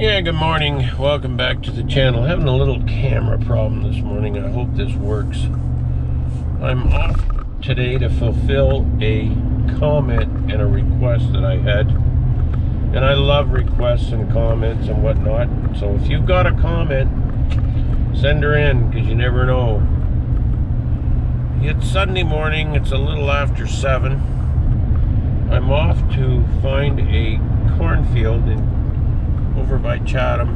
Yeah, good morning. Welcome back to the channel. Having a little camera problem this morning. I hope this works. I'm off today to fulfill a comment and a request that I had. And I love requests and comments and whatnot. So if you've got a comment, send her in, because you never know. It's Sunday morning. It's a little after 7. I'm off to find a cornfield over by Chatham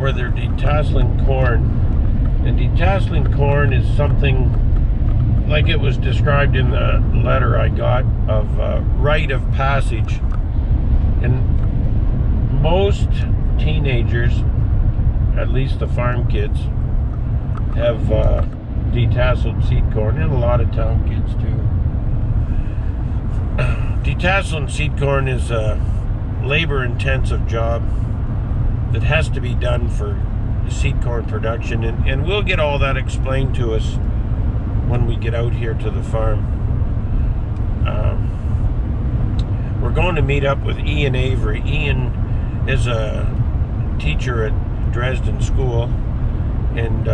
where they're detasseling corn. And detasseling corn is something like it was described in the letter I got of rite of passage. And most teenagers, at least the farm kids, have detasseled seed corn, and a lot of town kids too. Detasseling seed corn is a labor-intensive job that has to be done for seed corn production, and we'll get all that explained to us when we get out here to the farm. We're going to meet up with Ian Avery. Ian is a teacher at Dresden school, and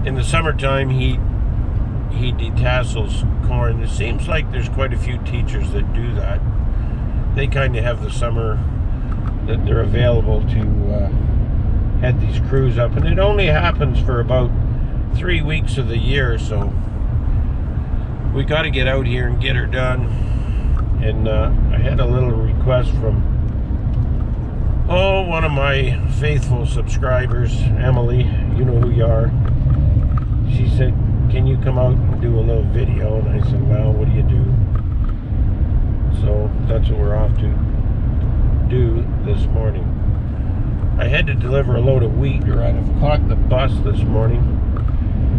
in the summertime he detassels corn. It seems like there's quite a few teachers that do that. They kind of have the summer that they're available to head these crews up, and it only happens for about 3 weeks of the year, so we got to get out here and get her done. And I had a little request from one of my faithful subscribers, Emily. You know who you are. She said, can you come out and do a little video? And I said, well, what do you do? So that's what we're off to do this morning. I had to deliver a load of wheat, or I'd have caught the bus this morning.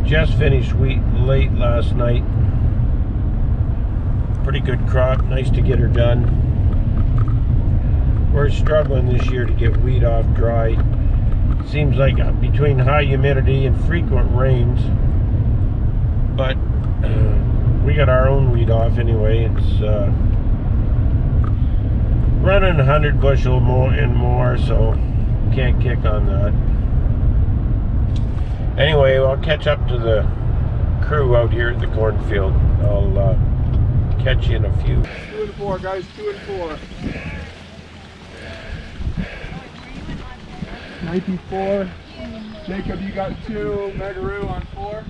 Just finished wheat late last night. Pretty good crop, nice to get her done. We're struggling this year to get wheat off dry. Seems like between high humidity and frequent rains, but we got our own wheat off anyway. It's running 100 bushel more and more, so can't kick on that. Anyway, I'll catch up to the crew out here at the cornfield. I'll catch you in a few. 2 and 4, guys, 2 and 4. 94. Jacob, you got 2. Megaroo on 4.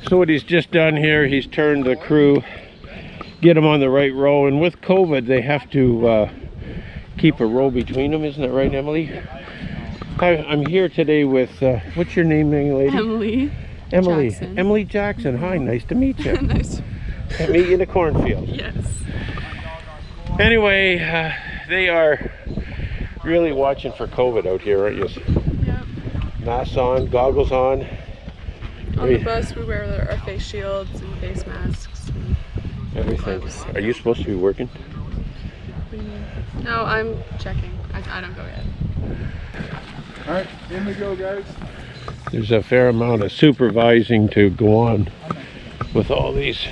So what he's just done here, he's turned the crew, get them on the right row, and with COVID they have to keep a row between them, isn't that right, Emily? I'm here today with, what's your name, young lady? Emily Jackson. Emily Jackson. Hi, nice to meet you. Nice to meet you in the cornfield. Yes. Anyway, they are really watching for COVID out here, aren't you? Yep. Masks on, goggles on. On the bus we wear our face shields and face masks and everything. gloves. Are you supposed to be working? No, I'm checking. I don't go yet. Alright, in we go, guys. There's a fair amount of supervising to go on with all these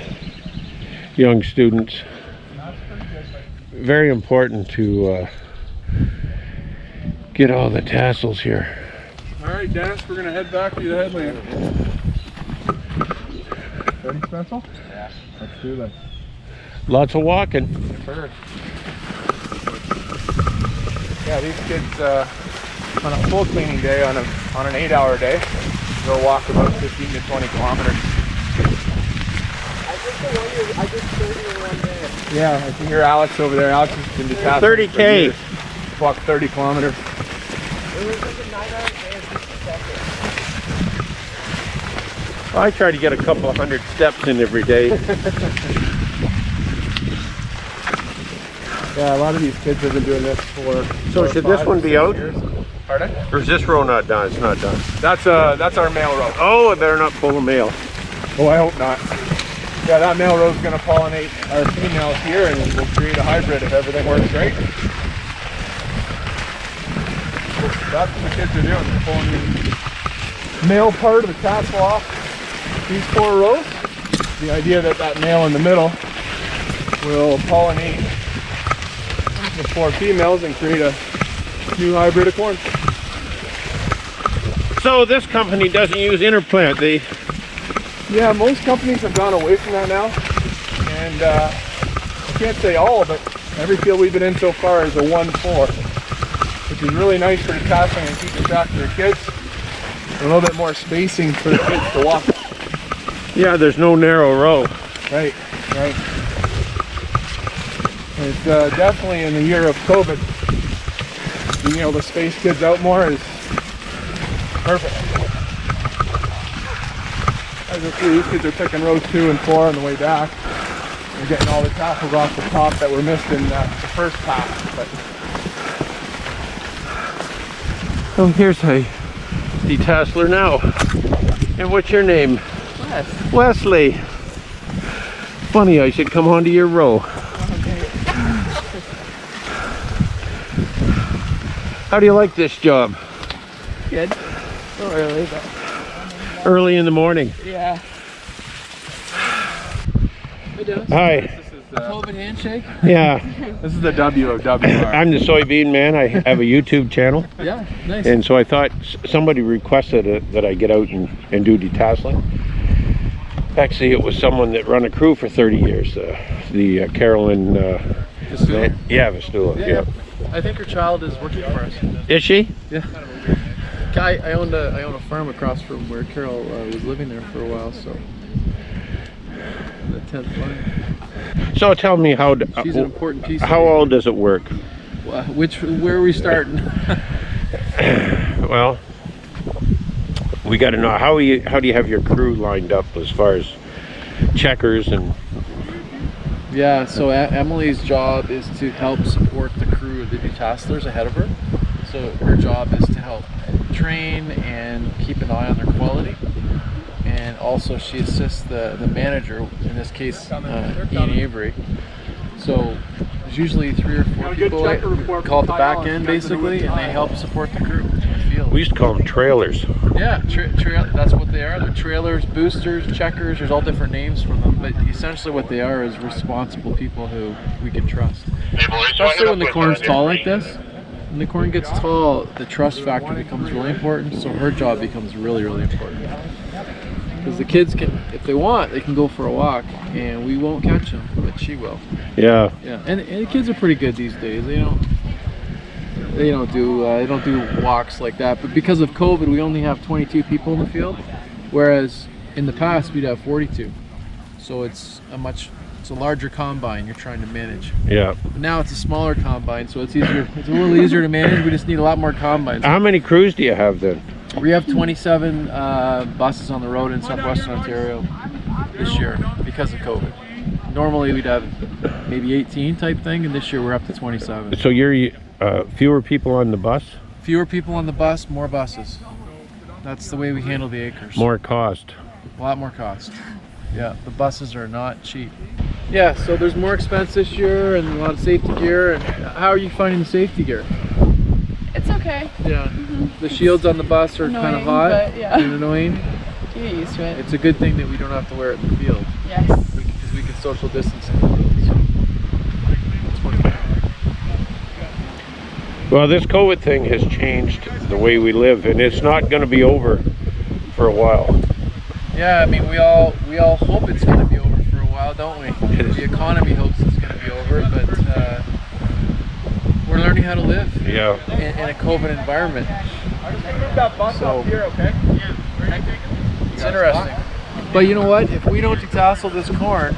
young students. Very important to get all the tassels here. Alright, Dennis, we're going to head back to the headland. Ready, Spencer? Yeah. Let's do this. Lots of walking. Yeah, these kids on a full cleaning day, on an 8-hour day, they'll walk about 15 to 20 kilometers. I think the one I did 30 in one day. Yeah, I can hear Alex over there. Alex has been detasseling 30K. Walked 30 kilometers. It was like a 9-hour day of detasseling. I try to get a couple of 100 steps in every day. Yeah, a lot of these kids have been doing this for. So should this one be out? Years. Pardon? Or is this row not done? It's not done. That's our male row. Oh, I better not pull a male. Oh, I hope not. Yeah, that male row is going to pollinate our females here, and we'll create a hybrid if everything works right. That's what the kids are doing. They're pulling the male part of the tassel off these 4 rows. The idea that that male in the middle will pollinate the 4 females and create a new hybrid of corn. So this company doesn't use interplant. Yeah, most companies have gone away from that now, and I can't say all, but every field we've been in so far is a 1-4, which is really nice for detasseling and keeping track of their kids. A little bit more spacing for the kids to walk. Yeah, there's no narrow row. Right, right. It's definitely in the year of COVID, being able to space kids out more is perfect. As you see, these kids are picking rows 2 and 4 on the way back. They're getting all the tassels off the top that were missed in the first pass. But Oh, here's a detasseler now. And what's your name? Wes. Wesley. Funny, I should come onto your row. How do you like this job? Good. So early, but Early in the morning. yeah. Hey, Dennis. Hi. this is COVID handshake? Yeah, this is the W of WR. I'm the soybean man. I have a YouTube channel. Yeah, nice. And so I thought somebody requested that I get out and do detasseling. Actually, it was someone that run a crew for 30 years. The Carolyn. Vistula? Yeah, Vistula. Yeah. I think her child is working for us. Is she? Yeah. I owned a farm across from where Carol was living there for a while, so the 10th farm. So tell me how. She's an important piece. How old does it work? Where are we starting? Well, we got to know how do you have your crew lined up as far as checkers and. Yeah, so Emily's job is to help support the crew of the detasselers ahead of her. So her job is to help train and keep an eye on their quality. And also she assists the manager, in this case Ian Avery. So there's usually 3 or 4 people call it the back end basically, and they help support the crew in the field. We used to call them trailers. Yeah, that's what they are. They're trailers, boosters, checkers. There's all different names for them, but essentially what they are is responsible people who we can trust. Especially when the corn's tall like this. When the corn gets tall, the trust factor becomes really important, so her job becomes really, really important. Because the kids can, if they want, they can go for a walk, and we won't catch them, but she will. Yeah. Yeah, and the kids are pretty good these days. They don't do walks like that. But because of COVID, we only have 22 people in the field, whereas in the past we'd have 42. So it's a larger combine you're trying to manage. Yeah. But now it's a smaller combine, so it's easier. It's a little easier to manage. We just need a lot more combines. How many crews do you have then? We have 27 buses on the road in southwestern Ontario this year because of COVID. Normally we'd have maybe 18 type thing, and this year we're up to 27. So you're fewer people on the bus? Fewer people on the bus, more buses. That's the way we handle the acres. More cost. A lot more cost. Yeah, the buses are not cheap. Yeah, so there's more expense this year and a lot of safety gear. And how are you finding the safety gear? It's okay. Yeah, the shields on the bus are kind of Annoying, hot but yeah. and annoying. You get used to it. It's a good thing that we don't have to wear it in the field. Yes. Because we can social distance in the field. So that's what it is. Well, this COVID thing has changed the way we live, and it's not going to be over for a while. Yeah, I mean, we all hope it's going to be over for a while, don't we? The economy hopes it's going to be over, but we're learning how to live Yeah. in a COVID environment. So it's interesting. But you know what? If we don't detassel this corn,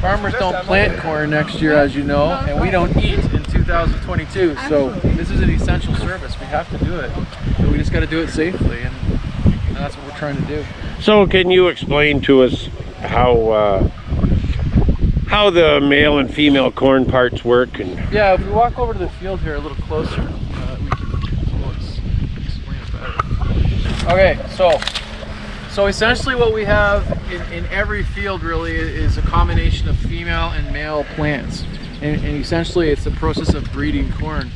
farmers don't plant corn next year, as you know, and we don't eat in 2022. So this is an essential service. We have to do it. But we just got to do it safely, and that's what we're trying to do. So can you explain to us how the male and female corn parts work? And Yeah, if we walk over to the field here a little closer, we can explain it better. Okay, so essentially what we have in every field really is a combination of female and male plants. And essentially it's a process of breeding corn.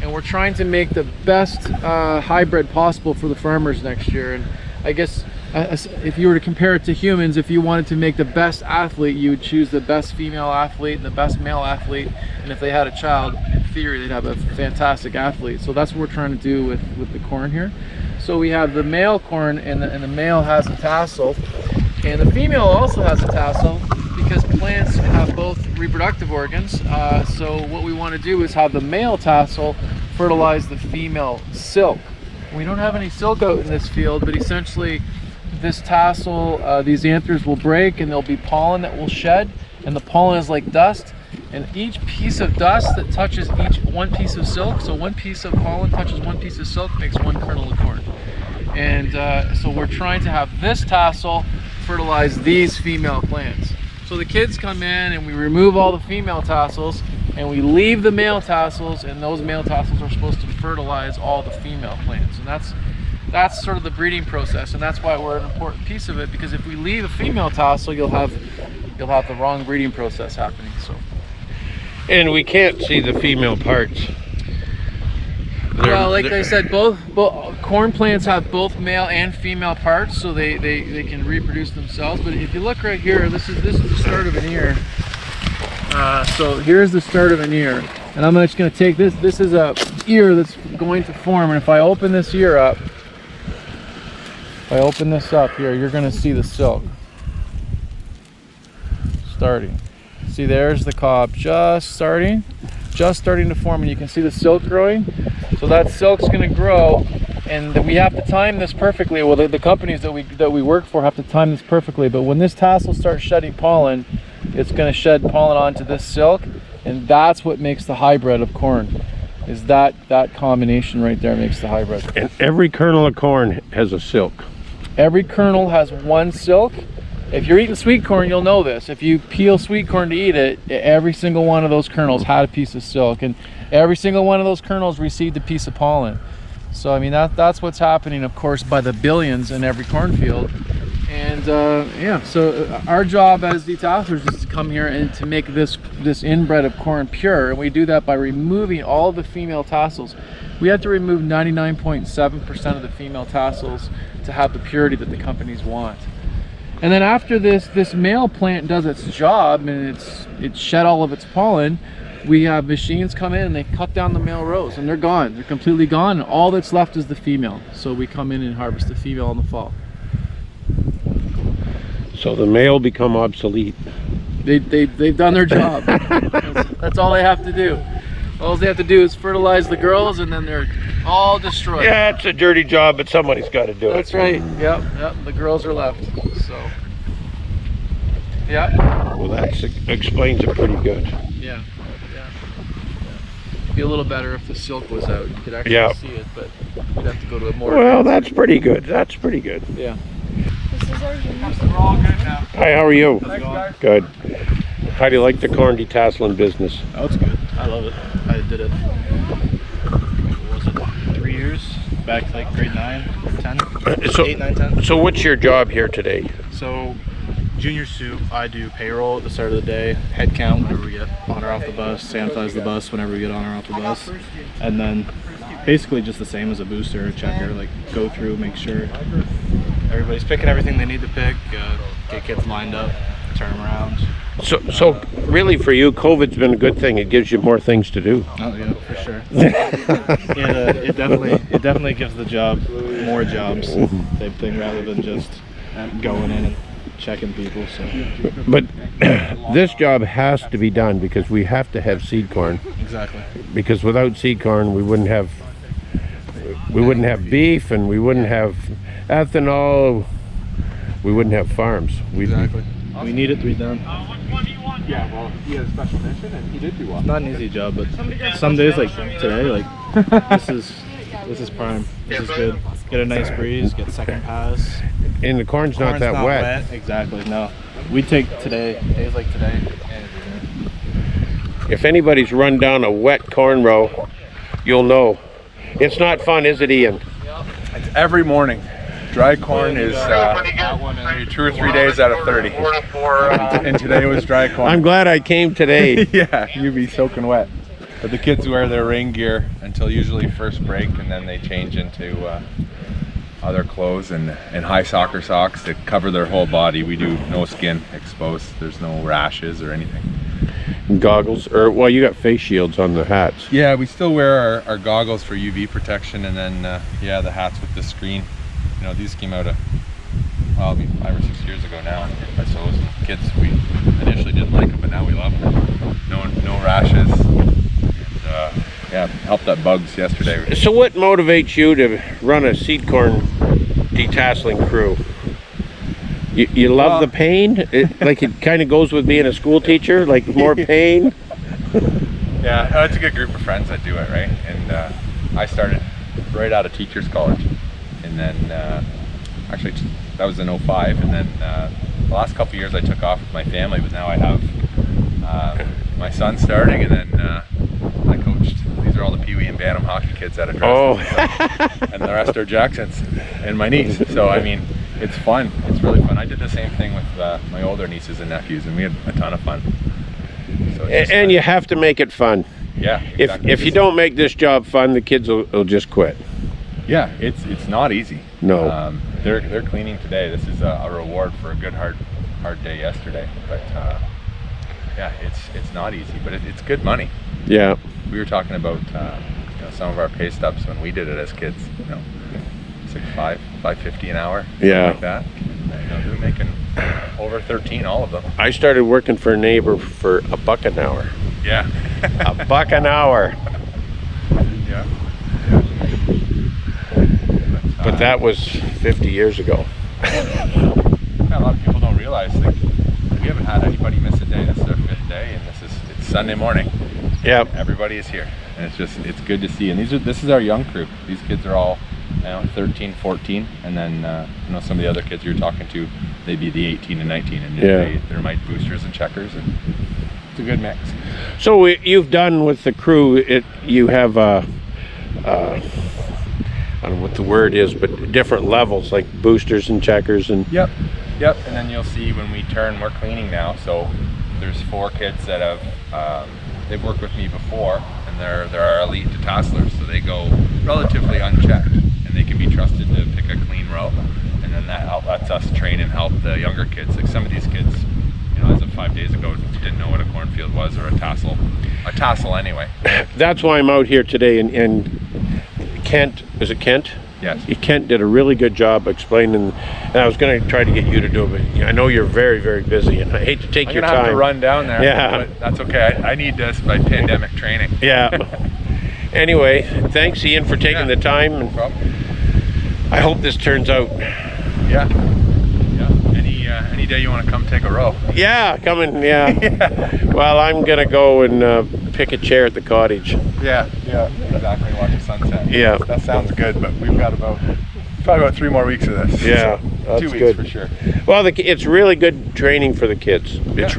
And we're trying to make the best hybrid possible for the farmers next year. And I guess if you were to compare it to humans, if you wanted to make the best athlete, you would choose the best female athlete and the best male athlete, and if they had a child, in theory they'd have a fantastic athlete. So that's what we're trying to do with the corn here. So we have the male corn, and the male has a tassel, and the female also has a tassel, because plants have both reproductive organs. So what we want to do is have the male tassel fertilize the female silk. We don't have any silk out in this field, but essentially this tassel, these anthers will break and there'll be pollen that will shed, and the pollen is like dust, and each piece of dust that touches each one piece of silk, so one piece of pollen touches one piece of silk, makes one kernel of corn. And so we're trying to have this tassel fertilize these female plants. So the kids come in and we remove all the female tassels and we leave the male tassels, and those male tassels are supposed to fertilize all the female plants. And that's sort of the breeding process, and that's why we're an important piece of it, because if we leave a female tassel, you'll have the wrong breeding process happening. So, And we can't see the female parts. well, like I said, both corn plants have both male and female parts, so they can reproduce themselves. But if you look right here, this is the start of an ear. So here's the start of an ear, and I'm just going to take this. This is a ear that's going to form, and if I open this ear up, if I open this up here, you're going to see the silk starting. See, there's the cob just starting to form, and you can see the silk growing. So that silk's going to grow, and we have to time this perfectly. Well, the companies that we work for have to time this perfectly. But when this tassel starts shedding pollen, it's going to shed pollen onto this silk, and that's what makes the hybrid of corn. Is that combination right there makes the hybrid. And every kernel of corn has a silk. Every kernel has one silk. If you're eating sweet corn, you'll know this. If you peel sweet corn to eat it, every single one of those kernels had a piece of silk, and every single one of those kernels received a piece of pollen. So I mean, that's what's happening, of course, by the billions in every cornfield. And yeah, so our job as detasselers is to come here and to make this inbred of corn pure, and we do that by removing all the female tassels. We have to remove 99.7% of the female tassels to have the purity that the companies want. And then after this male plant does its job and it's shed all of its pollen, we have machines come in and they cut down the male rows, and they're gone. They're completely gone, and all that's left is the female. So we come in and harvest the female in the fall. So the male become obsolete. They've done their job. That's all they have to do. All they have to do is fertilize the girls, and then they're all destroyed. Yeah, it's a dirty job, but somebody's got to do it. That's right. Yep. The girls are left. So, yeah. Well, that explains it pretty good. Yeah. Be a little better if the silk was out. You could actually see it, but you'd have to go to a more. Well, that's pretty good. That's pretty good. Yeah. This is our junior. We're all good now. Hi, how are you? Thanks, guys. Good. How do you like the corn detasseling business? Oh, it's good. I love it. I did it, what was it, 3 years? Back like grade 9, 10, 8, 9, 10. So what's your job here today? So, junior soup, I do payroll at the start of the day, head count whenever we get on or off the bus, sanitize the bus whenever we get on or off the bus, and then basically just the same as a booster or checker, like go through, make sure everybody's picking everything they need to pick, get kids lined up, turn them around. So really for you, COVID's been a good thing. It gives you more things to do. Oh yeah, for sure. It definitely gives the job more jobs type thing rather than just going in and checking people. So. But this job has to be done because we have to have seed corn. Exactly. Because without seed corn, we wouldn't have beef, and we wouldn't have ethanol. We wouldn't have farms. Exactly. We need it to be done. Yeah, well, he had a special mission and he did do well. Not an easy job, but some days like today, like this is prime. This is good. Get a nice breeze, get second pass. And the corn's not that wet. Exactly. No, we take days like today. If anybody's run down a wet corn row, you'll know. It's not fun, is it, Ian? It's every morning. Dry corn is 2 or 3 days out of 30. And today was dry corn. I'm glad I came today. Yeah, you'd be soaking wet. But the kids wear their rain gear until usually first break, and then they change into other clothes and high soccer socks that cover their whole body. We do no skin exposed. There's no rashes or anything. Goggles, or well, you got face shields on the hats. Yeah, we still wear our goggles for UV protection, and then yeah, the hats with the screen. You know, these came out of, well, 5 or 6 years ago now. So those kids, we initially didn't like them, but now we love them. No rashes. And, yeah, helped up bugs yesterday. So what motivates you to run a seed corn detasseling crew? You love the pain? Like it kind of goes with being a school teacher, like more pain? Yeah, it's a good group of friends that do it, right? And I started right out of teachers college, and then actually that was in 05, and then the last couple of years I took off with my family, but now I have my son starting, and then I coached. These are all the Pee Wee and Bantam hockey kids out of Dresden. Oh. And the rest are Jacksons and my niece. So I mean, it's fun. It's really fun. I did the same thing with my older nieces and nephews, and we had a ton of fun. So and you have to make it fun. Yeah. Exactly. If you don't make this job fun, the kids will just quit. Yeah, it's not easy. No. They're cleaning today. This is a reward for a good hard day yesterday. But yeah, it's not easy, but it's good money. Yeah. We were talking about you know, some of our pay stubs when we did it as kids. You know, it's like $5.50 an hour. Yeah. Like that. You know, they're making over 13, all of them. I started working for a neighbor for $1 an hour. Yeah. $1 an hour. Yeah. But that was 50 years ago. Yeah, a lot of people don't realize, like, we haven't had anybody miss a day. This is our 5th day, and it's Sunday morning. Yep. Everybody is here, and it's good to see. And this is our young crew. These kids are all, you know, 13, 14, and then you know, some of the other kids you're talking to, they'd be the 18 and 19, and they're my boosters and checkers, and it's a good mix. So you've done with the crew. You have I don't know what the word is, but different levels, like boosters and checkers and. Yep. And then you'll see when we turn, we're cleaning now. So there's 4 kids that have they've worked with me before, and they're our elite detasselers. So they go relatively unchecked, and they can be trusted to pick a clean row. And then that lets us train and help the younger kids. Like some of these kids, you know, as of 5 days ago, didn't know what a cornfield was or a tassel. A tassel anyway. That's why I'm out here today, and Kent, is it Kent? Yes. Kent did a really good job explaining, and I was going to try to get you to do it, but I know you're very, very busy, and I hate to take your time. I'm going to have to run down there, yeah. But that's okay. I need this by pandemic training. Yeah. Anyway, thanks, Ian, for taking the time. And no problem. I hope this turns out. Yeah. Any day you want to come take a row. Yeah, coming, yeah. Well, I'm going to go and pick a chair at the cottage. Yeah, exactly. Watch the sunset. Yeah. That sounds good, but we've got probably about 3 more weeks of this. Yeah, so that's 2 weeks good. For sure. Well, it's really good training for the kids. Yeah.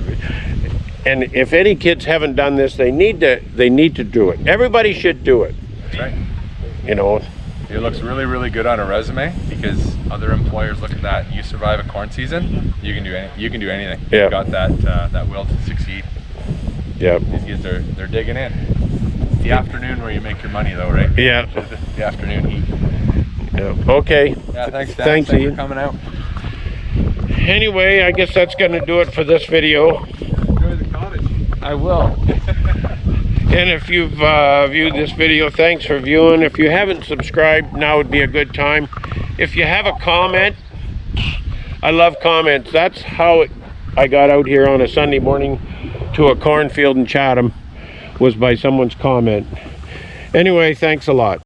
And if any kids haven't done this, they need to do it. Everybody should do it. That's right. You know. It looks really, really good on a resume, because other employers look at that. And you survive a corn season, you can do anything. Yeah. You've got that will to succeed. Yeah. These kids they're digging in. It's the afternoon where you make your money, though, right? Yeah. The afternoon heat. Yeah. Okay. Yeah. Thanks, Dan. Thanks, Ian. for coming out. Anyway, I guess that's going to do it for this video. Enjoy the cottage. I will. And if you've viewed this video, thanks for viewing. If you haven't subscribed, now would be a good time. If you have a comment, I love comments. That's how I got out here on a Sunday morning to a cornfield in Chatham, was by someone's comment. Anyway, thanks a lot.